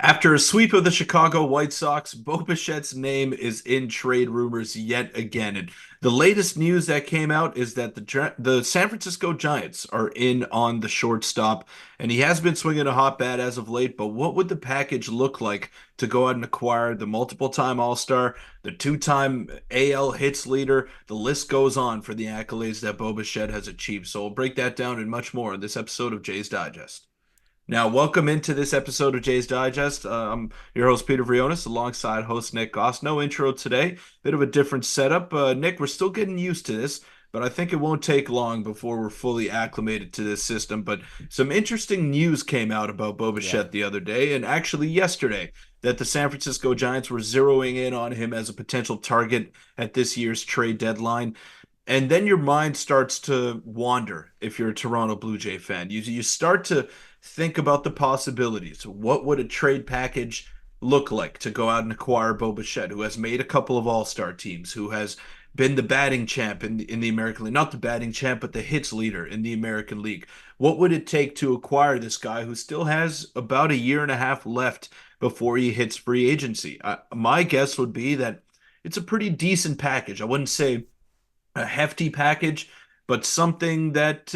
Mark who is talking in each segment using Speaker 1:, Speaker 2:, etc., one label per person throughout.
Speaker 1: After a sweep of the Chicago White Sox, Bo Bichette's name is in trade rumors yet again. And the latest news that came out is that the San Francisco Giants are in on the shortstop, and he has been swinging a hot bat as of late. But what would the package look like to go out and acquire the multiple-time All-Star, the two-time AL hits leader? The list goes on for the accolades that Bo Bichette has achieved. So we'll break that down and much more in this episode of Jay's Digest. Now, welcome into this episode of Jay's Digest. I'm your host, Peter Vryonis, alongside host Nick Gosse. No intro today, bit of a different setup. Nick, we're still getting used to this, but I think it won't take long before we're fully acclimated to this system. But some interesting news came out about Bo
Speaker 2: Yeah.
Speaker 1: Bichette the other day, and actually yesterday, that the San Francisco Giants were zeroing in on him as a potential target at this year's trade deadline. And then your mind starts to wander if you're a Toronto Blue Jay fan. You start to think about the possibilities. What would a trade package look like to go out and acquire Bo Bichette, who has made a couple of All-Star teams, who has been the batting champ in the American League, not the batting champ, but the hits leader in the American League. What would it take to acquire this guy who still has about a year and a half left before he hits free agency? My guess would be that it's a pretty decent package. I wouldn't say a hefty package, but something that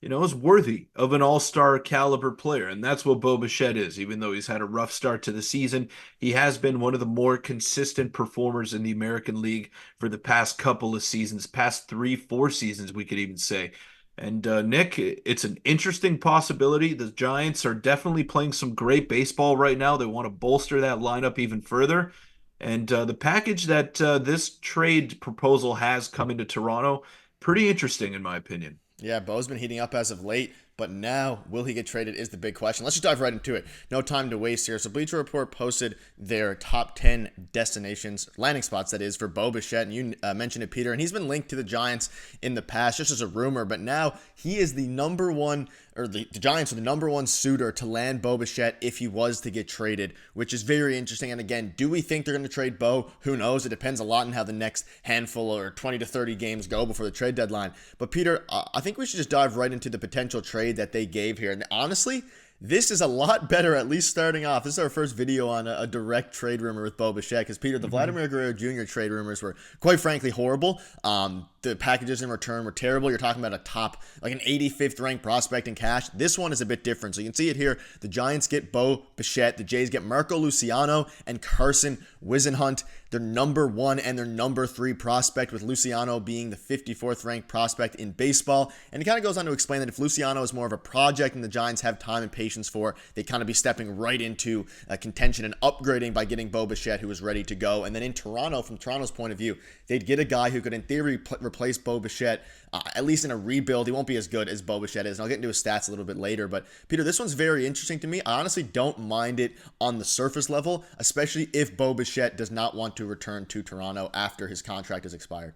Speaker 1: is worthy of an all-star caliber player. And that's what Bo Bichette is. Even though he's had a rough start to the season, he has been one of the more consistent performers in the American League for the past couple of seasons, past 3, 4 seasons, we could even say. And Nick, it's an interesting possibility. The Giants are definitely playing some great baseball right now. They want to bolster that lineup even further. And the package that this trade proposal has coming to Toronto, pretty interesting in my opinion.
Speaker 2: Yeah, Bo's been heating up as of late, but now will he get traded is the big question. Let's just dive right into it. No time to waste here. So Bleacher Report posted their top 10 destinations, landing spots that is, for Bo Bichette, and you mentioned it, Peter, and he's been linked to the Giants in the past just as a rumor, but now he is the number one, or the Giants are the number one suitor to land Bo Bichette if he was to get traded, which is very interesting. And again, do we think they're going to trade Bo? Who knows? It depends a lot on how the next handful or 20 to 30 games go before the trade deadline. But Peter, I think we should just dive right into the potential trade that they gave here. And honestly, this is a lot better, at least starting off. This is our first video on a direct trade rumor with Bo Bichette, because Peter, the Vladimir Guerrero Jr. trade rumors were quite frankly horrible. The packages in return were terrible. You're talking about a top, like an 85th ranked prospect in cash. This one is a bit different. So you can see it here. The Giants get Bo Bichette. The Jays get Marco Luciano and Carson Whisenhunt. Their number 1 and their number 3 prospect, with Luciano being the 54th ranked prospect in baseball. And it kind of goes on to explain that if Luciano is more of a project and the Giants have time and patience for, they kind of be stepping right into contention and upgrading by getting Bo Bichette, who is ready to go. And then in Toronto, from Toronto's point of view, they'd get a guy who could in theory replace Bo Bichette, at least in a rebuild. He won't be as good as Bo Bichette is, and I'll get into his stats a little bit later. But Peter, this one's very interesting to me. I honestly don't mind it on the surface level, especially if Bo Bichette does not want to return to Toronto after his contract has expired.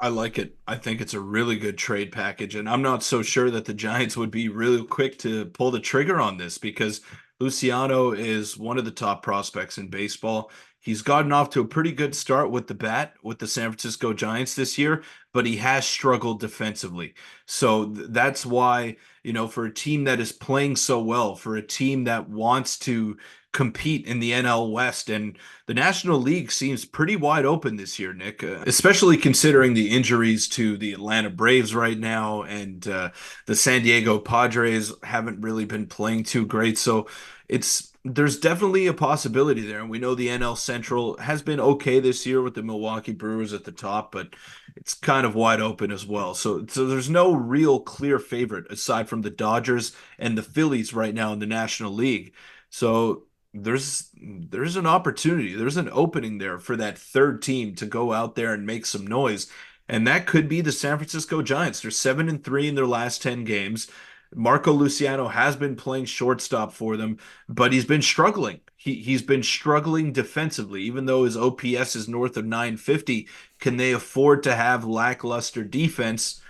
Speaker 1: I like it. I think it's a really good trade package, and I'm not so sure that the Giants would be really quick to pull the trigger on this because Luciano is one of the top prospects in baseball. He's gotten off to a pretty good start with the bat with the San Francisco Giants this year, but he has struggled defensively. So that's why, for a team that is playing so well, for a team that wants to compete in the NL West, and the National League seems pretty wide open this year, Nick, especially considering the injuries to the Atlanta Braves right now, and the San Diego Padres haven't really been playing too great. So there's definitely a possibility there. And we know the NL Central has been okay this year with the Milwaukee Brewers at the top, but it's kind of wide open as well. So there's no real clear favorite aside from the Dodgers and the Phillies right now in the National League. So there's an opportunity, there's an opening there for that third team to go out there and make some noise. And that could be the San Francisco Giants. They're 7-3 in their last 10 games. Marco Luciano has been playing shortstop for them, but he's been struggling. He's been struggling defensively, even though his OPS is north of 950. Can they afford to have lackluster defense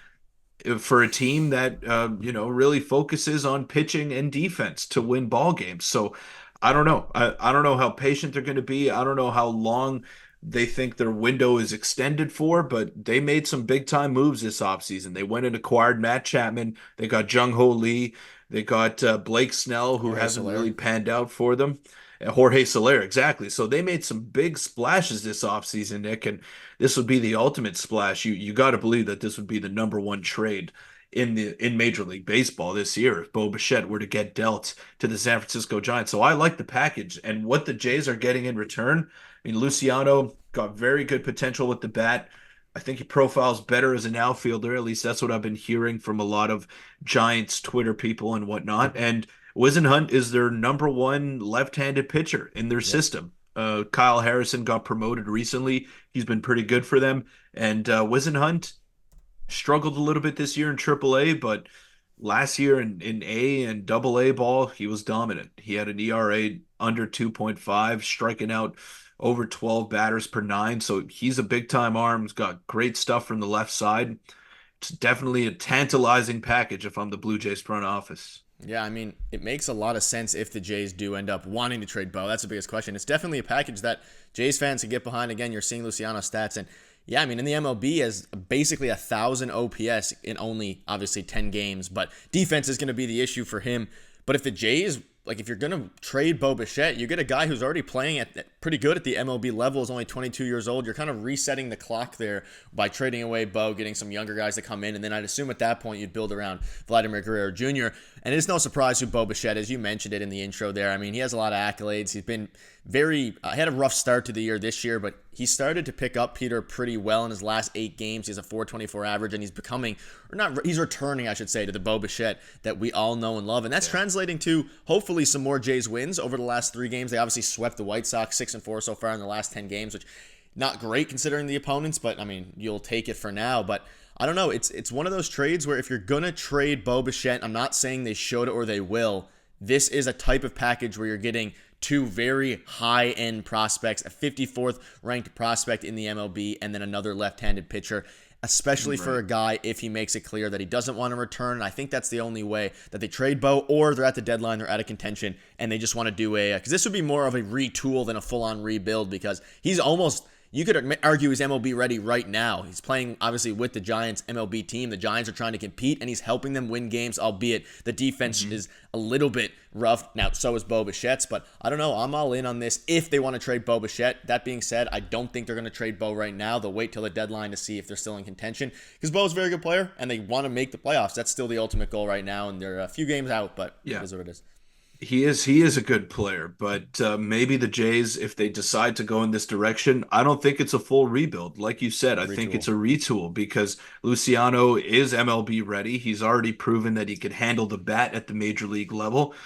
Speaker 1: for a team that really focuses on pitching and defense to win ball games? So I don't know. I don't know how patient they're going to be. I don't know how long they think their window is extended for, but they made some big time moves this offseason. They went and acquired Matt Chapman. They got Jung Ho Lee. They got Blake Snell, who
Speaker 2: Jorge
Speaker 1: hasn't
Speaker 2: Soler.
Speaker 1: really panned out for them. Jorge Soler, exactly. So they made some big splashes this offseason, Nick, and this would be the ultimate splash. You got to believe that this would be the number one trade in Major League Baseball this year if Bo Bichette were to get dealt to the San Francisco Giants. So I like the package and what the Jays are getting in return. I mean, Luciano got very good potential with the bat. I think he profiles better as an outfielder. At least that's what I've been hearing from a lot of Giants Twitter people and whatnot. And Wisenhunt is their number one left-handed pitcher in their
Speaker 2: Yep.
Speaker 1: system. Kyle Harrison got promoted recently. He's been pretty good for them. And Wisenhunt struggled a little bit this year in AAA, but last year in A and Double A ball, he was dominant. He had an ERA under 2.5, striking out over 12 batters per nine. So he's a big time arm. He's got great stuff from the left side. It's definitely a tantalizing package if I'm the Blue Jays front office.
Speaker 2: Yeah, I mean, it makes a lot of sense if the Jays do end up wanting to trade Bo. That's the biggest question. It's definitely a package that Jays fans can get behind. Again, you're seeing Luciano stats, and yeah, I mean, in the MLB has basically 1,000 OPS in only obviously 10 games, but defense is going to be the issue for him. But if the Jays, like if you're going to trade Bo Bichette, you get a guy who's already playing at pretty good at the MLB level, is only 22 years old. You're kind of resetting the clock there by trading away Bo, getting some younger guys to come in, and then I'd assume at that point you'd build around Vladimir Guerrero Jr. And it's no surprise who Bo Bichette is. You mentioned it in the intro there. I mean, he has a lot of accolades. He's been he had a rough start to the year this year, but he started to pick up, Peter, pretty well in his last 8 games. He has a 4.24 average, and he's becoming, or not, he's returning, I should say, to the Bo Bichette that we all know and love. And that's translating to hopefully some more Jays wins over the last 3 games. They obviously swept the White Sox 6-4 so far in the last 10 games, which not great considering the opponents, but I mean, you'll take it for now. But I don't know. It's one of those trades where if you're going to trade Bo Bichette, I'm not saying they should or they will. This is a type of package where you're getting 2 very high-end prospects, a 54th ranked prospect in the MLB, and then another left-handed pitcher, especially for a guy if he makes it clear that he doesn't want to return. And I think that's the only way that they trade Bo, or they're at the deadline, they're out of contention, and they just want to do because this would be more of a retool than a full-on rebuild, because he's almost, you could argue he's MLB ready right now. He's playing, obviously, with the Giants MLB team. The Giants are trying to compete, and he's helping them win games, albeit the defense is a little bit rough. Now, so is Bo Bichette's, but I don't know. I'm all in on this if they want to trade Bo Bichette. That being said, I don't think they're going to trade Bo right now. They'll wait till the deadline to see if they're still in contention, because Bo's a very good player, and they want to make the playoffs. That's still the ultimate goal right now, and they're a few games out, but it
Speaker 1: Yeah.
Speaker 2: is what it is.
Speaker 1: He is a good player, but maybe the Jays, if they decide to go in this direction, I don't think it's a full rebuild. Like you said, I think
Speaker 2: Retool.
Speaker 1: it's a retool because Luciano is MLB ready. He's already proven that he could handle the bat at the major league level.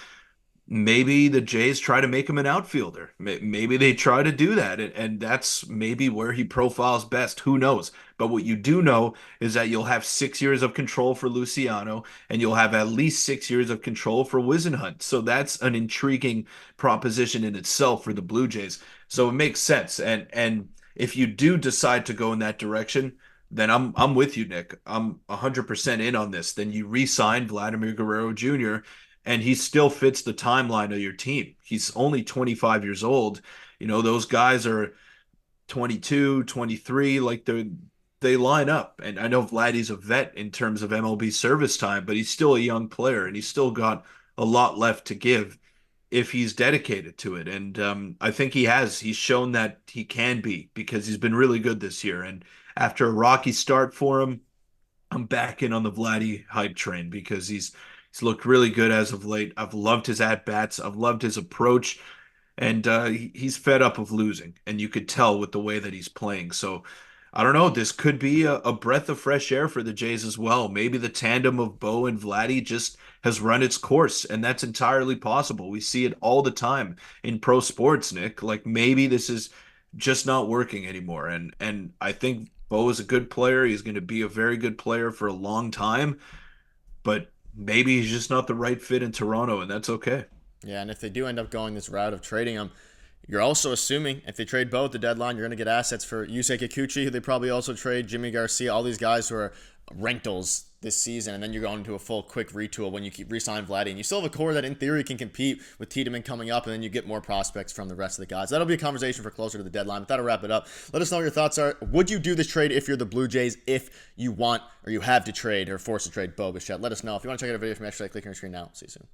Speaker 1: Maybe the Jays try to make him an outfielder. Maybe they try to do that, and that's maybe where he profiles best. Who knows? But what you do know is that you'll have 6 years of control for Luciano, and you'll have at least 6 years of control for Wisenhunt. So that's an intriguing proposition in itself for the Blue Jays. So it makes sense. And if you do decide to go in that direction, then I'm with you, Nick. I'm 100% in on this. Then you re-sign Vladimir Guerrero Jr., and he still fits the timeline of your team. He's only 25 years old. You know, those guys are 22, 23, like they line up. And I know Vladdy's a vet in terms of MLB service time, but he's still a young player and he's still got a lot left to give if he's dedicated to it. And I think he has. He's shown that he can be because he's been really good this year. And after a rocky start for him, I'm back in on the Vladdy hype train because he's looked really good as of late. I've loved his at bats. I've loved his approach, and he's fed up of losing, and you could tell with the way that he's playing. So I don't know. This could be a breath of fresh air for the Jays as well. Maybe the tandem of Bo and Vladdy just has run its course, and that's entirely possible. We see it all the time in pro sports, Nick. Like maybe this is just not working anymore, and I think Bo is a good player. He's going to be a very good player for a long time, but maybe he's just not the right fit in Toronto, and that's okay.
Speaker 2: Yeah, and if they do end up going this route of trading him, you're also assuming if they trade Bo at the deadline, you're going to get assets for Yusei Kikuchi, who they probably also trade, Jimmy Garcia, all these guys who are rentals this season, and then you're going into a full quick retool when you keep re-signing Vladdy, and you still have a core that in theory can compete with Tiedemann coming up, and then you get more prospects from the rest of the guys. That'll be a conversation for closer to the deadline, but that'll wrap it up. Let us know what your thoughts are. Would you do this trade if you're the Blue Jays, if you want or you have to trade or force to trade Bo Bichette? Let us know. If you want to check out a video from yesterday, click on your screen now. See you soon.